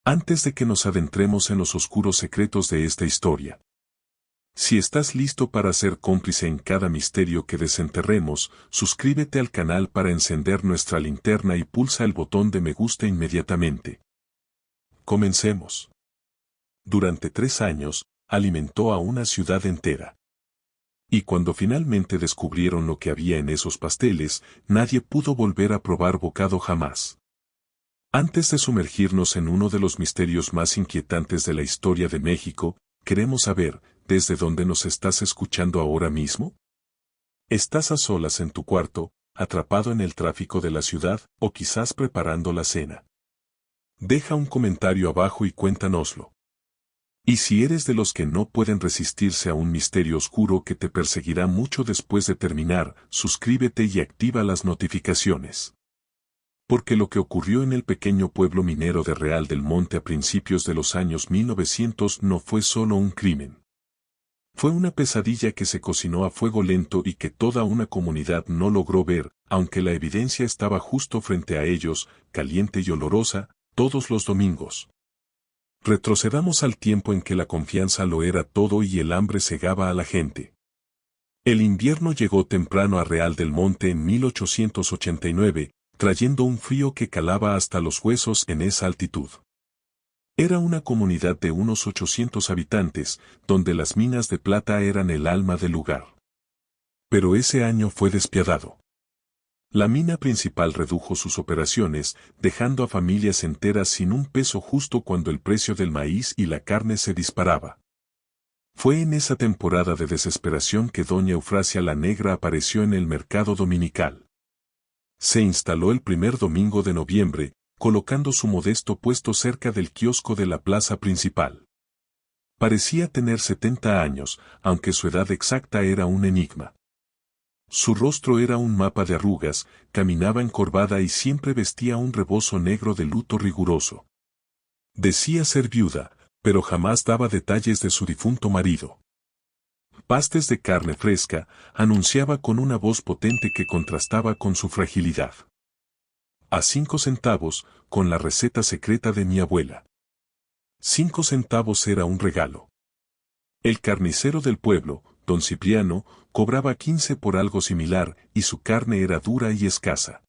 Antes de que nos adentremos en los oscuros secretos de esta historia. Si estás listo para ser cómplice en cada misterio que desenterremos, suscríbete al canal para encender nuestra linterna y pulsa el botón de me gusta inmediatamente. Comencemos. Durante 3 años, alimentó a una ciudad entera. Y cuando finalmente descubrieron lo que había en esos pasteles, nadie pudo volver a probar bocado jamás. Antes de sumergirnos en uno de los misterios más inquietantes de la historia de México, queremos saber, ¿desde dónde nos estás escuchando ahora mismo? ¿Estás a solas en tu cuarto, atrapado en el tráfico de la ciudad, o quizás preparando la cena? Deja un comentario abajo y cuéntanoslo. Y si eres de los que no pueden resistirse a un misterio oscuro que te perseguirá mucho después de terminar, suscríbete y activa las notificaciones. Porque lo que ocurrió en el pequeño pueblo minero de Real del Monte a principios de los años 1900 no fue solo un crimen. Fue una pesadilla que se cocinó a fuego lento y que toda una comunidad no logró ver, aunque la evidencia estaba justo frente a ellos, caliente y olorosa, todos los domingos. Retrocedamos al tiempo en que la confianza lo era todo y el hambre cegaba a la gente. El invierno llegó temprano a Real del Monte en 1889, trayendo un frío que calaba hasta los huesos en esa altitud. Era una comunidad de unos 800 habitantes, donde las minas de plata eran el alma del lugar. Pero ese año fue despiadado. La mina principal redujo sus operaciones, dejando a familias enteras sin un peso justo cuando el precio del maíz y la carne se disparaba. Fue en esa temporada de desesperación que doña Eufrasia la Negra apareció en el mercado dominical. Se instaló el primer domingo de noviembre, colocando su modesto puesto cerca del kiosco de la plaza principal. Parecía tener 70 años, aunque su edad exacta era un enigma. Su rostro era un mapa de arrugas, caminaba encorvada y siempre vestía un rebozo negro de luto riguroso. Decía ser viuda, pero jamás daba detalles de su difunto marido. Pastes de carne fresca, anunciaba con una voz potente que contrastaba con su fragilidad. A 5 centavos, con la receta secreta de mi abuela. 5 centavos era un regalo. El carnicero del pueblo, don Cipriano, cobraba 15 por algo similar, y su carne era dura y escasa.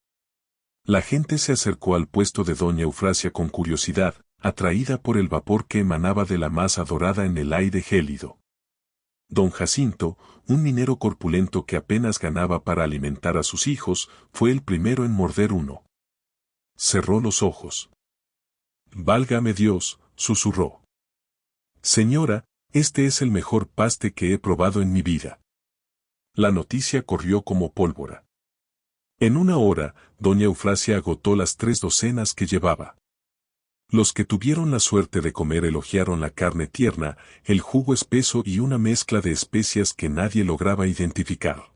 La gente se acercó al puesto de doña Eufrasia con curiosidad, atraída por el vapor que emanaba de la masa dorada en el aire gélido. Don Jacinto, un minero corpulento que apenas ganaba para alimentar a sus hijos, fue el primero en morder uno. Cerró los ojos. «Válgame Dios», susurró. «Señora, este es el mejor paste que he probado en mi vida». La noticia corrió como pólvora. En 1 hora, doña Eufrasia agotó las 3 docenas que llevaba. Los que tuvieron la suerte de comer elogiaron la carne tierna, el jugo espeso y una mezcla de especias que nadie lograba identificar.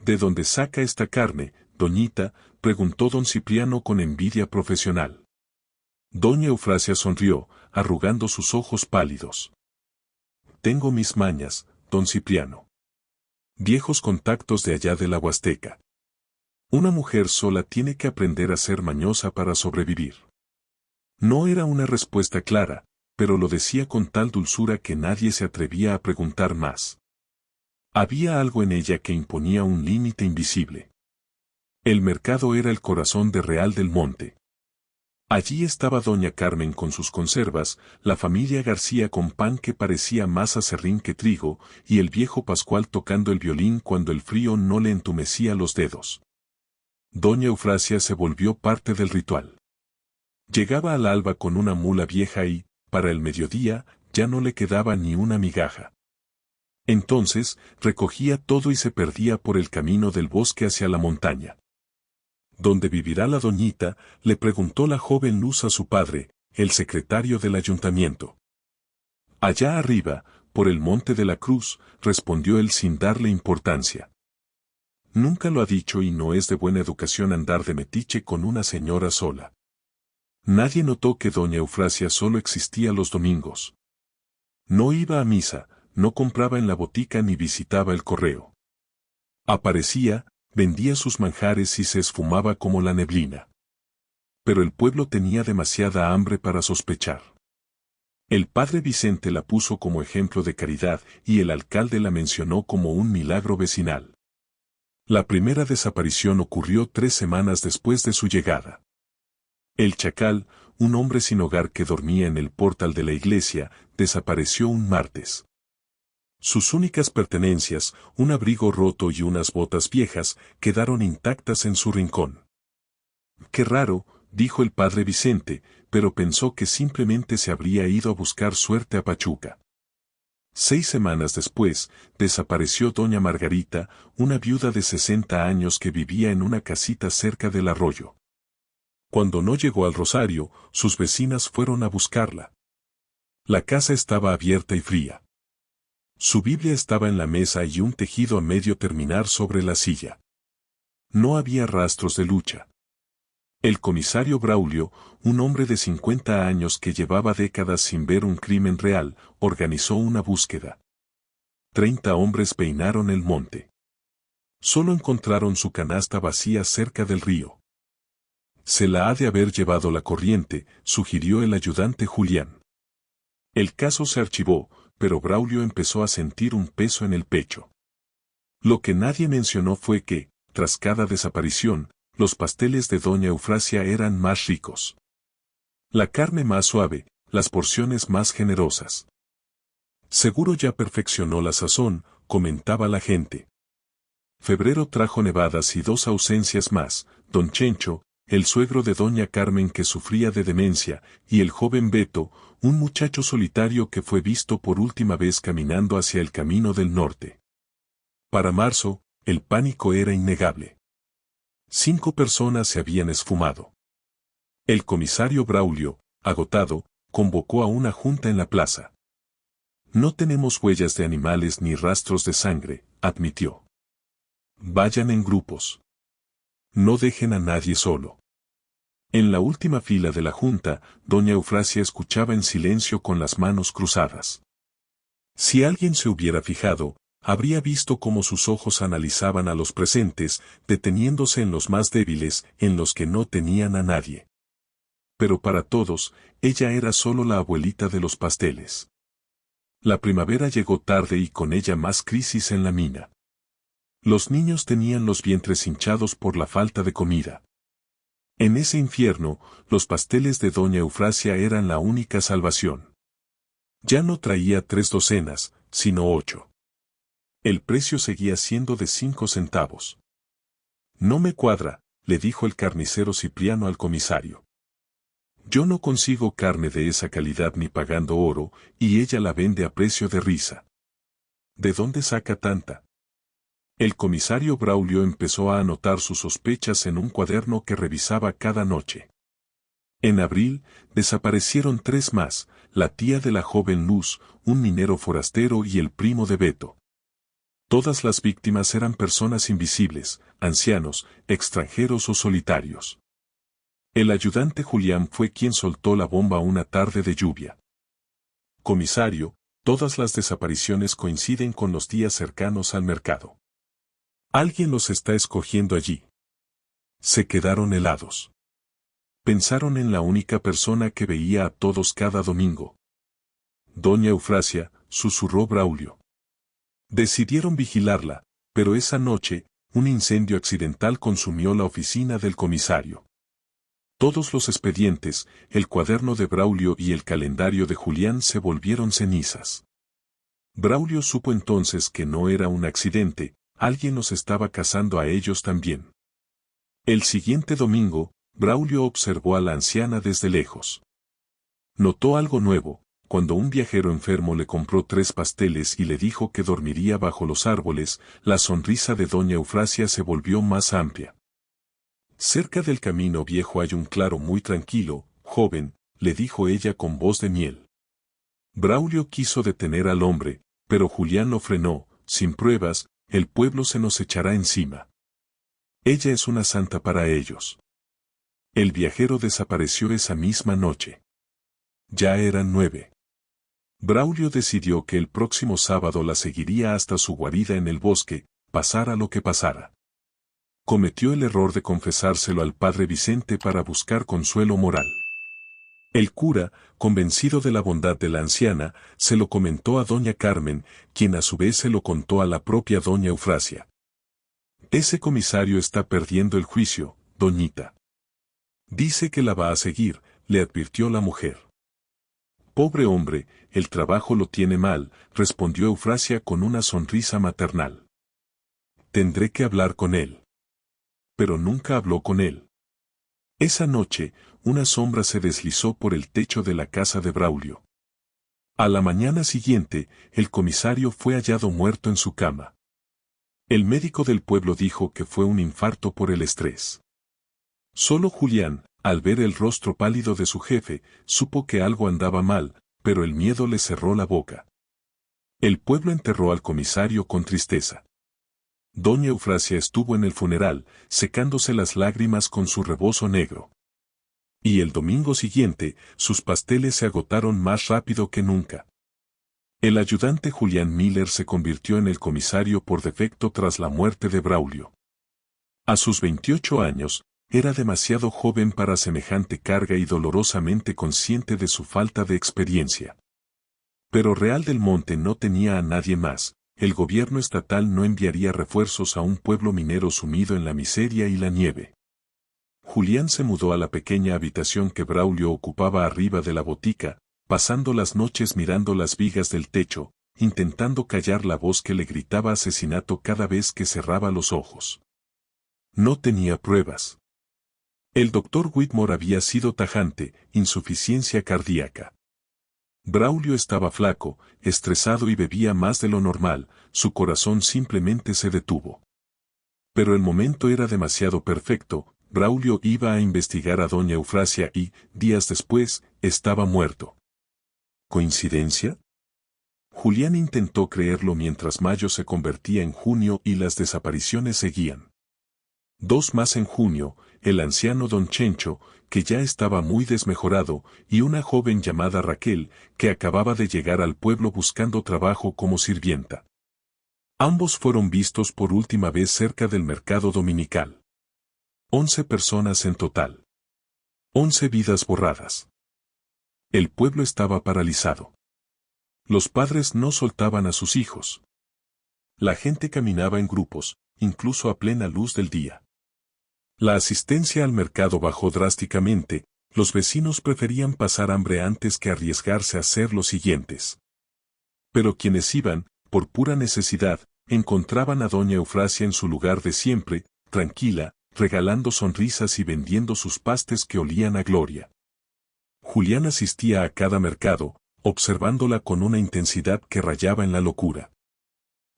«¿De dónde saca esta carne, doñita?», preguntó don Cipriano con envidia profesional. Doña Eufrasia sonrió, arrugando sus ojos pálidos. «Tengo mis mañas, don Cipriano. Viejos contactos de allá de la Huasteca. Una mujer sola tiene que aprender a ser mañosa para sobrevivir». No era una respuesta clara, pero lo decía con tal dulzura que nadie se atrevía a preguntar más. Había algo en ella que imponía un límite invisible. El mercado era el corazón de Real del Monte. Allí estaba doña Carmen con sus conservas, la familia García con pan que parecía más aserrín que trigo, y el viejo Pascual tocando el violín cuando el frío no le entumecía los dedos. Doña Eufrasia se volvió parte del ritual. Llegaba al alba con una mula vieja y, para el mediodía, ya no le quedaba ni una migaja. Entonces, recogía todo y se perdía por el camino del bosque hacia la montaña. «¿Dónde vivirá la doñita?», le preguntó la joven Luz a su padre, el secretario del ayuntamiento. «Allá arriba, por el Monte de la Cruz», respondió él sin darle importancia. Nunca lo ha dicho y no es de buena educación andar de metiche con una señora sola. Nadie notó que doña Eufrasia solo existía los domingos. No iba a misa, no compraba en la botica ni visitaba el correo. Aparecía, vendía sus manjares y se esfumaba como la neblina. Pero el pueblo tenía demasiada hambre para sospechar. El padre Vicente la puso como ejemplo de caridad y el alcalde la mencionó como un milagro vecinal. La primera desaparición ocurrió 3 semanas después de su llegada. El chacal, un hombre sin hogar que dormía en el portal de la iglesia, desapareció un martes. Sus únicas pertenencias, un abrigo roto y unas botas viejas, quedaron intactas en su rincón. Qué raro, dijo el padre Vicente, pero pensó que simplemente se habría ido a buscar suerte a Pachuca. 6 semanas después, desapareció doña Margarita, una viuda de 60 años que vivía en una casita cerca del arroyo. Cuando no llegó al Rosario, sus vecinas fueron a buscarla. La casa estaba abierta y fría. Su Biblia estaba en la mesa y un tejido a medio terminar sobre la silla. No había rastros de lucha. El comisario Braulio, un hombre de 50 años que llevaba décadas sin ver un crimen real, organizó una búsqueda. 30 hombres peinaron el monte. Solo encontraron su canasta vacía cerca del río. Se la ha de haber llevado la corriente, sugirió el ayudante Julián. El caso se archivó, pero Braulio empezó a sentir un peso en el pecho. Lo que nadie mencionó fue que, tras cada desaparición, los pasteles de doña Eufrasia eran más ricos. La carne más suave, las porciones más generosas. Seguro ya perfeccionó la sazón, comentaba la gente. Febrero trajo nevadas y 2 ausencias más, don Chencho, el suegro de doña Carmen que sufría de demencia, y el joven Beto, un muchacho solitario que fue visto por última vez caminando hacia el camino del norte. Para marzo, el pánico era innegable. 5 personas se habían esfumado. El comisario Braulio, agotado, convocó a una junta en la plaza. No tenemos huellas de animales ni rastros de sangre, admitió. Vayan en grupos. No dejen a nadie solo. En la última fila de la junta, doña Eufrasia escuchaba en silencio con las manos cruzadas. Si alguien se hubiera fijado, habría visto cómo sus ojos analizaban a los presentes, deteniéndose en los más débiles, en los que no tenían a nadie. Pero para todos, ella era solo la abuelita de los pasteles. La primavera llegó tarde y con ella más crisis en la mina. Los niños tenían los vientres hinchados por la falta de comida. En ese infierno, los pasteles de doña Eufrasia eran la única salvación. Ya no traía 3 docenas, sino 8. El precio seguía siendo de 5 centavos. No me cuadra, le dijo el carnicero Cipriano al comisario. Yo no consigo carne de esa calidad ni pagando oro, y ella la vende a precio de risa. ¿De dónde saca tanta? El comisario Braulio empezó a anotar sus sospechas en un cuaderno que revisaba cada noche. En abril, desaparecieron 3 más, la tía de la joven Luz, un minero forastero y el primo de Beto. Todas las víctimas eran personas invisibles, ancianos, extranjeros o solitarios. El ayudante Julián fue quien soltó la bomba una tarde de lluvia. Comisario, todas las desapariciones coinciden con los días cercanos al mercado. Alguien los está escogiendo allí. Se quedaron helados. Pensaron en la única persona que veía a todos cada domingo. Doña Eufrasia, susurró Braulio. Decidieron vigilarla, pero esa noche, un incendio accidental consumió la oficina del comisario. Todos los expedientes, el cuaderno de Braulio y el calendario de Julián se volvieron cenizas. Braulio supo entonces que no era un accidente, alguien los estaba cazando a ellos también. El siguiente domingo, Braulio observó a la anciana desde lejos. Notó algo nuevo. Cuando un viajero enfermo le compró 3 pasteles y le dijo que dormiría bajo los árboles, la sonrisa de doña Eufrasia se volvió más amplia. Cerca del camino viejo hay un claro muy tranquilo, joven, le dijo ella con voz de miel. Braulio quiso detener al hombre, pero Julián lo frenó, sin pruebas, el pueblo se nos echará encima. Ella es una santa para ellos. El viajero desapareció esa misma noche. Ya eran 9. Braulio decidió que el próximo sábado la seguiría hasta su guarida en el bosque, pasara lo que pasara. cometió el error de confesárselo al padre Vicente para buscar consuelo moral. El cura, convencido de la bondad de la anciana, se lo comentó a doña Carmen, quien a su vez se lo contó a la propia doña Eufrasia. Ese comisario está perdiendo el juicio, doñita. Dice que la va a seguir, le advirtió la mujer. Pobre hombre, el trabajo lo tiene mal, respondió Eufrasia con una sonrisa maternal. Tendré que hablar con él. Pero nunca habló con él. Esa noche, una sombra se deslizó por el techo de la casa de Braulio. A la mañana siguiente, el comisario fue hallado muerto en su cama. El médico del pueblo dijo que fue un infarto por el estrés. Solo Julián, al ver el rostro pálido de su jefe, supo que algo andaba mal, pero el miedo le cerró la boca. El pueblo enterró al comisario con tristeza. Doña Eufrasia estuvo en el funeral, secándose las lágrimas con su rebozo negro. Y el domingo siguiente, sus pasteles se agotaron más rápido que nunca. El ayudante Julián Miller se convirtió en el comisario por defecto tras la muerte de Braulio. A sus 28 años, era demasiado joven para semejante carga y dolorosamente consciente de su falta de experiencia. Pero Real del Monte no tenía a nadie más, el gobierno estatal no enviaría refuerzos a un pueblo minero sumido en la miseria y la nieve. Julián se mudó a la pequeña habitación que Braulio ocupaba arriba de la botica, pasando las noches mirando las vigas del techo, intentando callar la voz que le gritaba asesinato cada vez que cerraba los ojos. No tenía pruebas. El doctor Whitmore había sido tajante, insuficiencia cardíaca. Braulio estaba flaco, estresado y bebía más de lo normal, su corazón simplemente se detuvo. Pero el momento era demasiado perfecto, Braulio iba a investigar a doña Eufrasia y, días después, estaba muerto. ¿Coincidencia? Julián intentó creerlo mientras mayo se convertía en junio y las desapariciones seguían. 2 más en junio, el anciano don Chencho, que ya estaba muy desmejorado, y una joven llamada Raquel, que acababa de llegar al pueblo buscando trabajo como sirvienta. Ambos fueron vistos por última vez cerca del mercado dominical. 11 personas en total. 11 vidas borradas. El pueblo estaba paralizado. Los padres no soltaban a sus hijos. La gente caminaba en grupos, incluso a plena luz del día. La asistencia al mercado bajó drásticamente, los vecinos preferían pasar hambre antes que arriesgarse a ser los siguientes. Pero quienes iban, por pura necesidad, encontraban a doña Eufrasia en su lugar de siempre, tranquila, regalando sonrisas y vendiendo sus pastes que olían a gloria. Julián asistía a cada mercado, observándola con una intensidad que rayaba en la locura.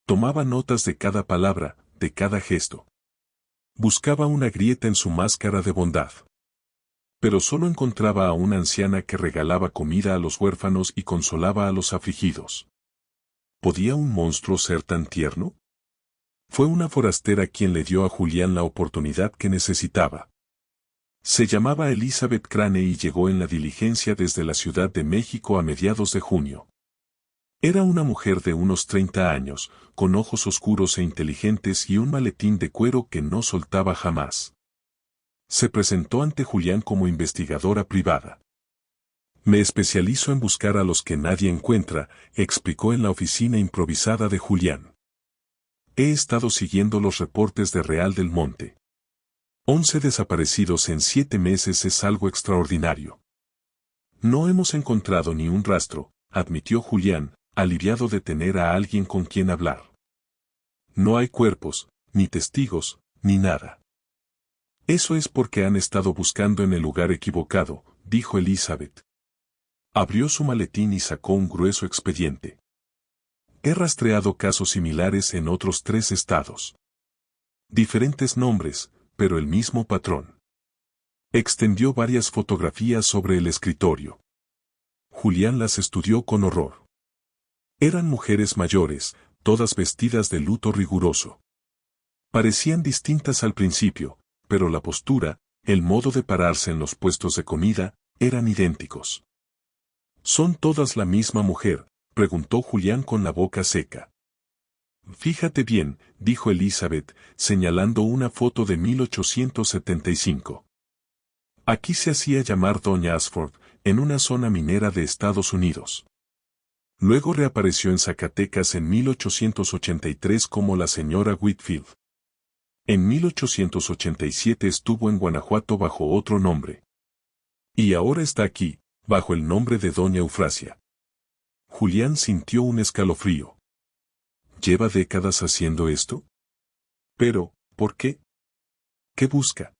Tomaba notas de cada palabra, de cada gesto. Buscaba una grieta en su máscara de bondad. Pero solo encontraba a una anciana que regalaba comida a los huérfanos y consolaba a los afligidos. ¿Podía un monstruo ser tan tierno? Fue una forastera quien le dio a Julián la oportunidad que necesitaba. Se llamaba Elizabeth Crane y llegó en la diligencia desde la Ciudad de México a mediados de junio. Era una mujer de unos 30 años, con ojos oscuros e inteligentes y un maletín de cuero que no soltaba jamás. Se presentó ante Julián como investigadora privada. Me especializo en buscar a los que nadie encuentra, explicó en la oficina improvisada de Julián. He estado siguiendo los reportes de Real del Monte. 11 desaparecidos en 7 meses es algo extraordinario. No hemos encontrado ni un rastro, admitió Julián, aliviado de tener a alguien con quien hablar. No hay cuerpos, ni testigos, ni nada. Eso es porque han estado buscando en el lugar equivocado, dijo Elizabeth. Abrió su maletín y sacó un grueso expediente. He rastreado casos similares en otros 3 estados. Diferentes nombres, pero el mismo patrón. Extendió varias fotografías sobre el escritorio. Julián las estudió con horror. Eran mujeres mayores, todas vestidas de luto riguroso. Parecían distintas al principio, pero la postura, el modo de pararse en los puestos de comida, eran idénticos. ¿Son todas la misma mujer?, preguntó Julián con la boca seca. Fíjate bien, dijo Elizabeth, señalando una foto de 1875. Aquí se hacía llamar Doña Ashford, en una zona minera de Estados Unidos. Luego reapareció en Zacatecas en 1883 como la señora Whitfield. En 1887 estuvo en Guanajuato bajo otro nombre. Y ahora está aquí, bajo el nombre de Doña Eufrasia. Julián sintió un escalofrío. ¿Lleva décadas haciendo esto? Pero, ¿por qué? ¿Qué busca?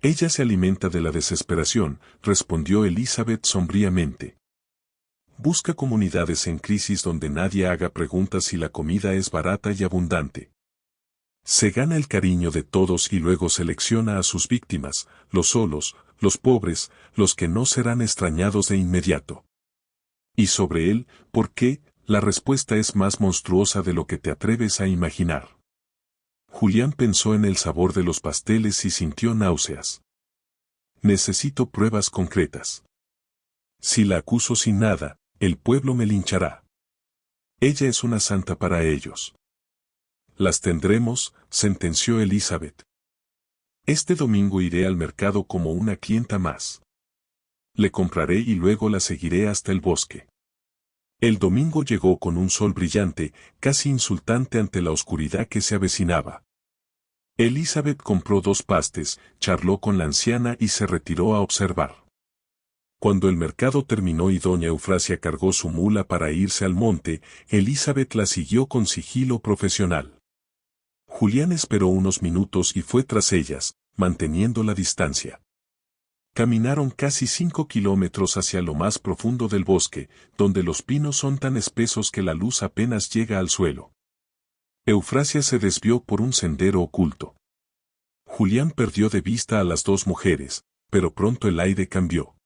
Ella se alimenta de la desesperación, respondió Elizabeth sombríamente. Busca comunidades en crisis donde nadie haga preguntas y la comida es barata y abundante. Se gana el cariño de todos y luego selecciona a sus víctimas, los solos, los pobres, los que no serán extrañados de inmediato. Y sobre él, ¿por qué? La respuesta es más monstruosa de lo que te atreves a imaginar. Julián pensó en el sabor de los pasteles y sintió náuseas. Necesito pruebas concretas. Si la acuso sin nada, el pueblo me linchará. Ella es una santa para ellos. Las tendremos, sentenció Elizabeth. Este domingo iré al mercado como una clienta más. Le compraré y luego la seguiré hasta el bosque. El domingo llegó con un sol brillante, casi insultante ante la oscuridad que se avecinaba. Elizabeth compró 2 pastes, charló con la anciana y se retiró a observar. Cuando el mercado terminó y doña Eufrasia cargó su mula para irse al monte, Elizabeth la siguió con sigilo profesional. Julián esperó unos minutos y fue tras ellas, manteniendo la distancia. Caminaron casi 5 kilómetros hacia lo más profundo del bosque, donde los pinos son tan espesos que la luz apenas llega al suelo. Eufrasia se desvió por un sendero oculto. Julián perdió de vista a las 2 mujeres, pero pronto el aire cambió.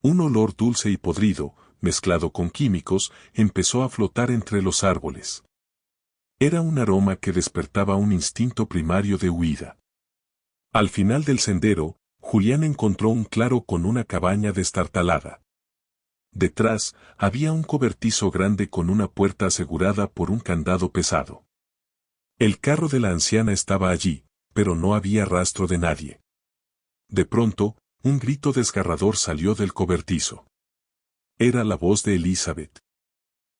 Un olor dulce y podrido, mezclado con químicos, empezó a flotar entre los árboles. Era un aroma que despertaba un instinto primario de huida. Al final del sendero, Julián encontró un claro con una cabaña destartalada. Detrás, había un cobertizo grande con una puerta asegurada por un candado pesado. El carro de la anciana estaba allí, pero no había rastro de nadie. De pronto, un grito desgarrador salió del cobertizo. Era la voz de Elizabeth.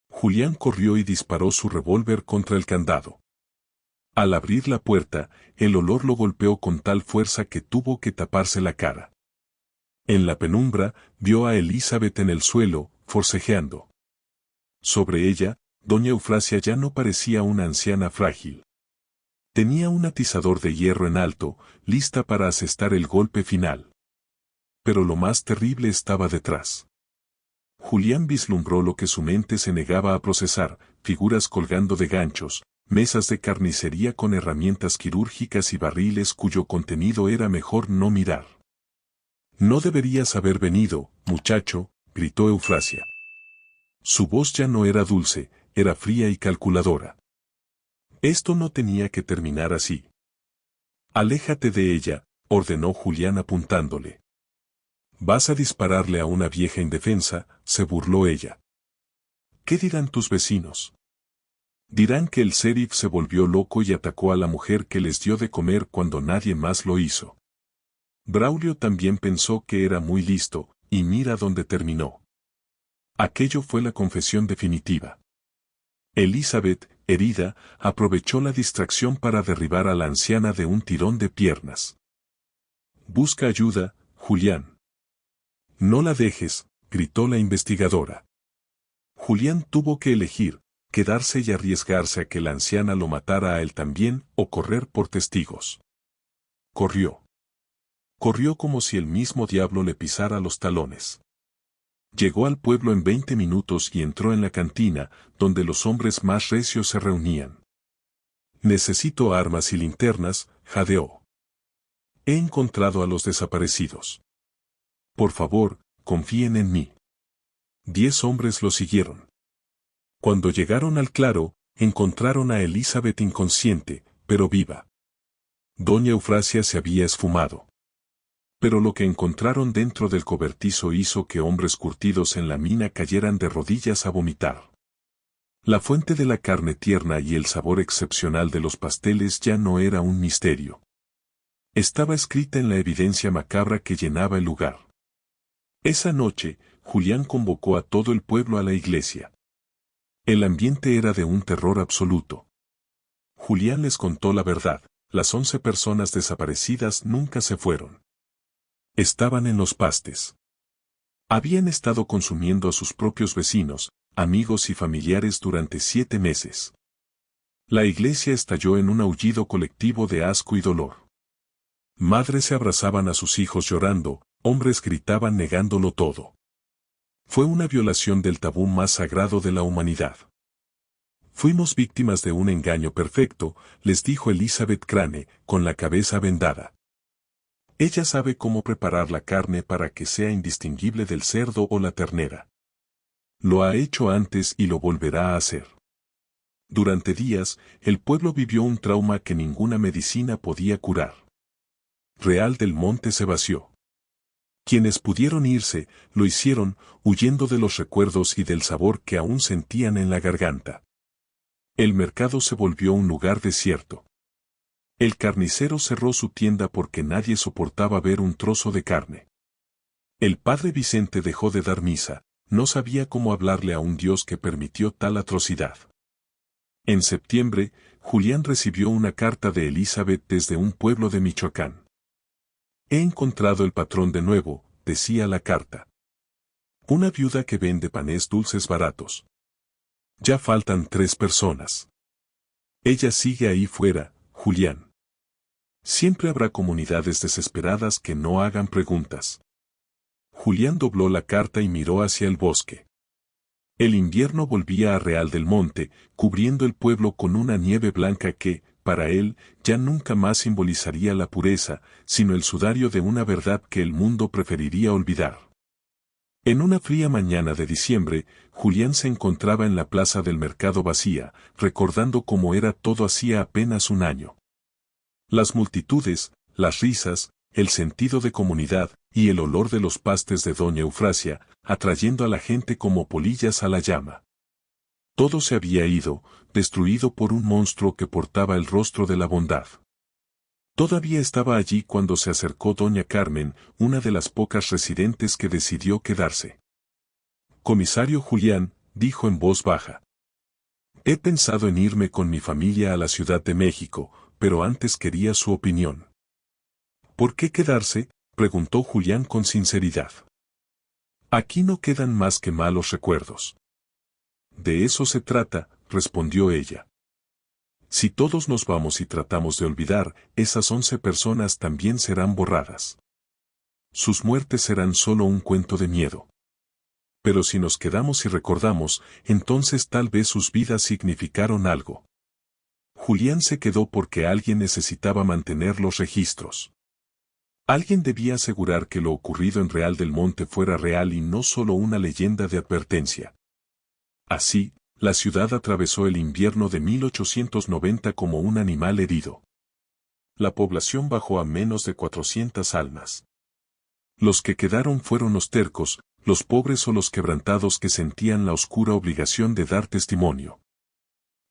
Julián corrió y disparó su revólver contra el candado. Al abrir la puerta, el olor lo golpeó con tal fuerza que tuvo que taparse la cara. En la penumbra, vio a Elizabeth en el suelo, forcejeando. Sobre ella, doña Eufrasia ya no parecía una anciana frágil. Tenía un atizador de hierro en alto, lista para asestar el golpe final. Pero lo más terrible estaba detrás. Julián vislumbró lo que su mente se negaba a procesar, figuras colgando de ganchos, mesas de carnicería con herramientas quirúrgicas y barriles cuyo contenido era mejor no mirar. No deberías haber venido, muchacho, gritó Eufrasia. Su voz ya no era dulce, era fría y calculadora. Esto no tenía que terminar así. Aléjate de ella, ordenó Julián apuntándole. Vas a dispararle a una vieja indefensa, se burló ella. ¿Qué dirán tus vecinos? Dirán que el sheriff se volvió loco y atacó a la mujer que les dio de comer cuando nadie más lo hizo. Braulio también pensó que era muy listo, y mira dónde terminó. Aquello fue la confesión definitiva. Elizabeth, herida, aprovechó la distracción para derribar a la anciana de un tirón de piernas. Busca ayuda, Julián. No la dejes, gritó la investigadora. Julián tuvo que elegir, quedarse y arriesgarse a que la anciana lo matara a él también, o correr por testigos. Corrió. Corrió como si el mismo diablo le pisara los talones. Llegó al pueblo en 20 minutos y entró en la cantina, donde los hombres más recios se reunían. Necesito armas y linternas, jadeó. He encontrado a los desaparecidos. Por favor, confíen en mí. 10 hombres lo siguieron. Cuando llegaron al claro, encontraron a Elizabeth inconsciente, pero viva. Doña Eufrasia se había esfumado. Pero lo que encontraron dentro del cobertizo hizo que hombres curtidos en la mina cayeran de rodillas a vomitar. La fuente de la carne tierna y el sabor excepcional de los pasteles ya no era un misterio. Estaba escrita en la evidencia macabra que llenaba el lugar. Esa noche, Julián convocó a todo el pueblo a la iglesia. El ambiente era de un terror absoluto. Julián les contó la verdad: las 11 personas desaparecidas nunca se fueron. Estaban en los pastes. Habían estado consumiendo a sus propios vecinos, amigos y familiares durante 7 meses. La iglesia estalló en un aullido colectivo de asco y dolor. Madres se abrazaban a sus hijos llorando, hombres gritaban negándolo todo. Fue una violación del tabú más sagrado de la humanidad. Fuimos víctimas de un engaño perfecto, les dijo Elizabeth Crane, con la cabeza vendada. Ella sabe cómo preparar la carne para que sea indistinguible del cerdo o la ternera. Lo ha hecho antes y lo volverá a hacer. Durante días, el pueblo vivió un trauma que ninguna medicina podía curar. Real del Monte se vació. Quienes pudieron irse, lo hicieron, huyendo de los recuerdos y del sabor que aún sentían en la garganta. El mercado se volvió un lugar desierto. El carnicero cerró su tienda porque nadie soportaba ver un trozo de carne. El padre Vicente dejó de dar misa, no sabía cómo hablarle a un Dios que permitió tal atrocidad. En septiembre, Julián recibió una carta de Elizabeth desde un pueblo de Michoacán. He encontrado el patrón de nuevo, decía la carta. Una viuda que vende panes dulces baratos. Ya faltan 3 personas. Ella sigue ahí fuera, Julián. Siempre habrá comunidades desesperadas que no hagan preguntas. Julián dobló la carta y miró hacia el bosque. El invierno volvía a Real del Monte, cubriendo el pueblo con una nieve blanca que, para él, ya nunca más simbolizaría la pureza, sino el sudario de una verdad que el mundo preferiría olvidar. En una fría mañana de diciembre, Julián se encontraba en la plaza del mercado vacía, recordando cómo era todo hacía apenas un año. Las multitudes, las risas, el sentido de comunidad y el olor de los pastes de doña Eufrasia, atrayendo a la gente como polillas a la llama. Todo se había ido, destruido por un monstruo que portaba el rostro de la bondad. Todavía estaba allí cuando se acercó doña Carmen, una de las pocas residentes que decidió quedarse. Comisario Julián, dijo en voz baja. He pensado en irme con mi familia a la Ciudad de México, pero antes quería su opinión. ¿Por qué quedarse?, preguntó Julián con sinceridad. Aquí no quedan más que malos recuerdos. De eso se trata, respondió ella. Si todos nos vamos y tratamos de olvidar, esas 11 personas también serán borradas. Sus muertes serán solo un cuento de miedo. Pero si nos quedamos y recordamos, entonces tal vez sus vidas significaron algo. Julián se quedó porque alguien necesitaba mantener los registros. Alguien debía asegurar que lo ocurrido en Real del Monte fuera real y no solo una leyenda de advertencia. Así, la ciudad atravesó el invierno de 1890 como un animal herido. La población bajó a menos de 400 almas. Los que quedaron fueron los tercos, los pobres o los quebrantados que sentían la oscura obligación de dar testimonio.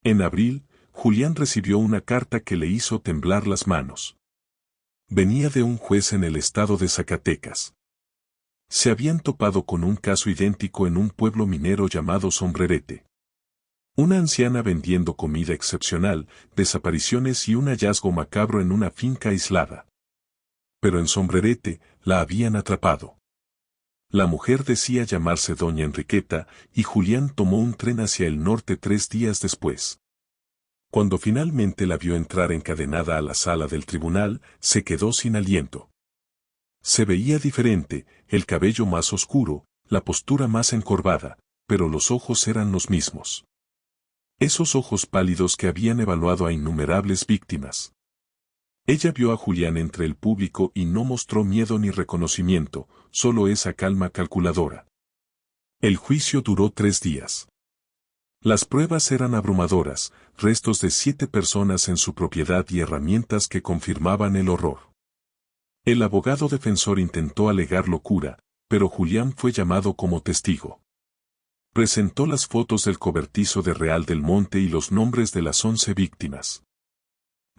En abril, Julián recibió una carta que le hizo temblar las manos. Venía de un juez en el estado de Zacatecas. Se habían topado con un caso idéntico en un pueblo minero llamado Sombrerete. Una anciana vendiendo comida excepcional, desapariciones y un hallazgo macabro en una finca aislada. Pero en Sombrerete, la habían atrapado. La mujer decía llamarse doña Enriqueta, y Julián tomó un tren hacia el norte 3 días después. Cuando finalmente la vio entrar encadenada a la sala del tribunal, se quedó sin aliento. Se veía diferente, el cabello más oscuro, la postura más encorvada, pero los ojos eran los mismos. Esos ojos pálidos que habían evaluado a innumerables víctimas. Ella vio a Julián entre el público y no mostró miedo ni reconocimiento, solo esa calma calculadora. El juicio duró 3 días. Las pruebas eran abrumadoras, restos de 7 personas en su propiedad y herramientas que confirmaban el horror. El abogado defensor intentó alegar locura, pero Julián fue llamado como testigo. Presentó las fotos del cobertizo de Real del Monte y los nombres de las 11 víctimas.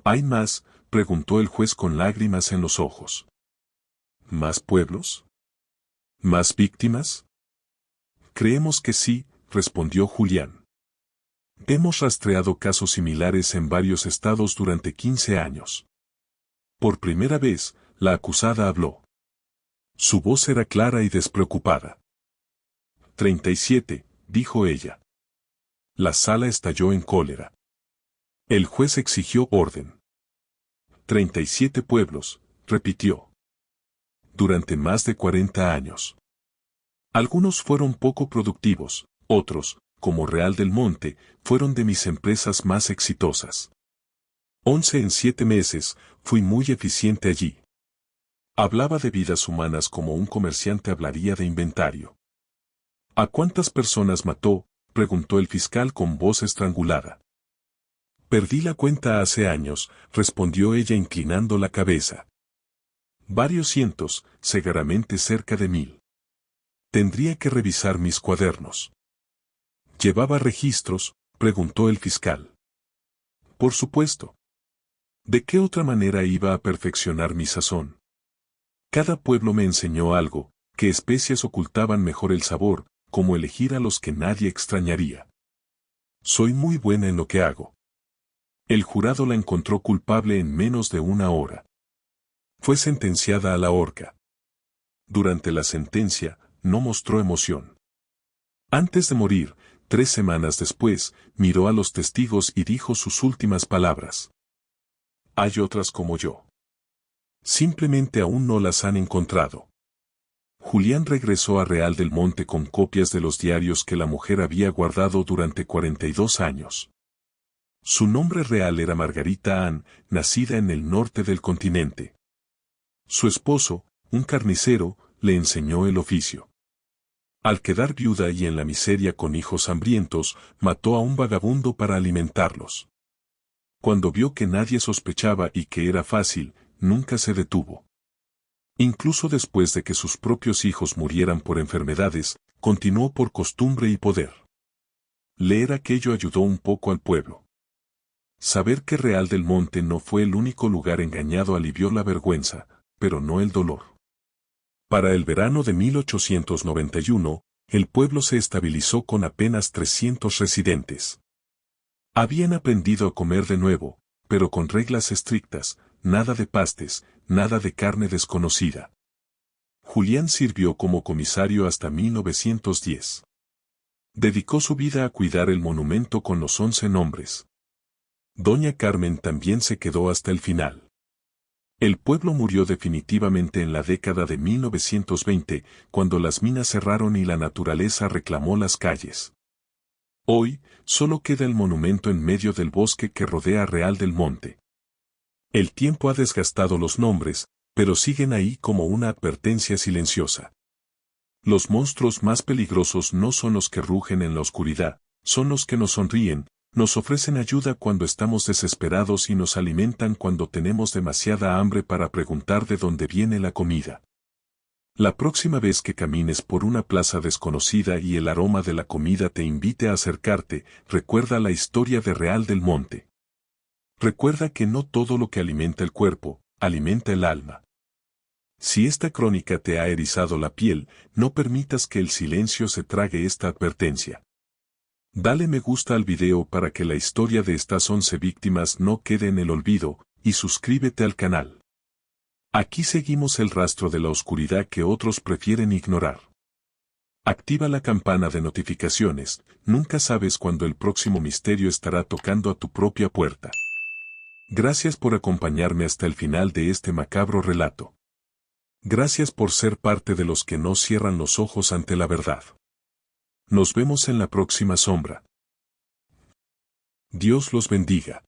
¿Hay más?, preguntó el juez con lágrimas en los ojos. ¿Más pueblos? ¿Más víctimas? Creemos que sí, respondió Julián. Hemos rastreado casos similares en varios estados durante 15 años. Por primera vez, la acusada habló. Su voz era clara y despreocupada. 37, dijo ella. La sala estalló en cólera. El juez exigió orden. 37 pueblos, repitió. Durante más de 40 años. Algunos fueron poco productivos, otros, como Real del Monte, fueron de mis empresas más exitosas. 11 en 7 meses, fui muy eficiente allí. Hablaba de vidas humanas como un comerciante hablaría de inventario. ¿A cuántas personas mató?, preguntó el fiscal con voz estrangulada. Perdí la cuenta hace años, respondió ella inclinando la cabeza. Varios cientos, seguramente cerca de 1000. Tendría que revisar mis cuadernos. ¿Llevaba registros?, preguntó el fiscal. Por supuesto. ¿De qué otra manera iba a perfeccionar mi sazón? Cada pueblo me enseñó algo, qué especias ocultaban mejor el sabor, cómo elegir a los que nadie extrañaría. Soy muy buena en lo que hago. El jurado la encontró culpable en menos de 1 hora. Fue sentenciada a la horca. Durante la sentencia, no mostró emoción. Antes de morir, 3 semanas después, miró a los testigos y dijo sus últimas palabras. Hay otras como yo. Simplemente aún no las han encontrado. Julián regresó a Real del Monte con copias de los diarios que la mujer había guardado durante 42 años. Su nombre real era Margarita Ann, nacida en el norte del continente. Su esposo, un carnicero, le enseñó el oficio. Al quedar viuda y en la miseria con hijos hambrientos, mató a un vagabundo para alimentarlos. Cuando vio que nadie sospechaba y que era fácil, nunca se detuvo. Incluso después de que sus propios hijos murieran por enfermedades, continuó por costumbre y poder. Leer aquello ayudó un poco al pueblo. Saber que Real del Monte no fue el único lugar engañado alivió la vergüenza, pero no el dolor. Para el verano de 1891, el pueblo se estabilizó con apenas 300 residentes. Habían aprendido a comer de nuevo, pero con reglas estrictas, nada de pastes, nada de carne desconocida. Julián sirvió como comisario hasta 1910. Dedicó su vida a cuidar el monumento con los 11 nombres. Doña Carmen también se quedó hasta el final. El pueblo murió definitivamente en la década de 1920, cuando las minas cerraron y la naturaleza reclamó las calles. Hoy, solo queda el monumento en medio del bosque que rodea Real del Monte. El tiempo ha desgastado los nombres, pero siguen ahí como una advertencia silenciosa. Los monstruos más peligrosos no son los que rugen en la oscuridad, son los que nos sonríen, nos ofrecen ayuda cuando estamos desesperados y nos alimentan cuando tenemos demasiada hambre para preguntar de dónde viene la comida. La próxima vez que camines por una plaza desconocida y el aroma de la comida te invite a acercarte, recuerda la historia de Real del Monte. Recuerda que no todo lo que alimenta el cuerpo, alimenta el alma. Si esta crónica te ha erizado la piel, no permitas que el silencio se trague esta advertencia. Dale me gusta al video para que la historia de estas 11 víctimas no quede en el olvido, y suscríbete al canal. Aquí seguimos el rastro de la oscuridad que otros prefieren ignorar. Activa la campana de notificaciones, nunca sabes cuándo el próximo misterio estará tocando a tu propia puerta. Gracias por acompañarme hasta el final de este macabro relato. Gracias por ser parte de los que no cierran los ojos ante la verdad. Nos vemos en la próxima sombra. Dios los bendiga.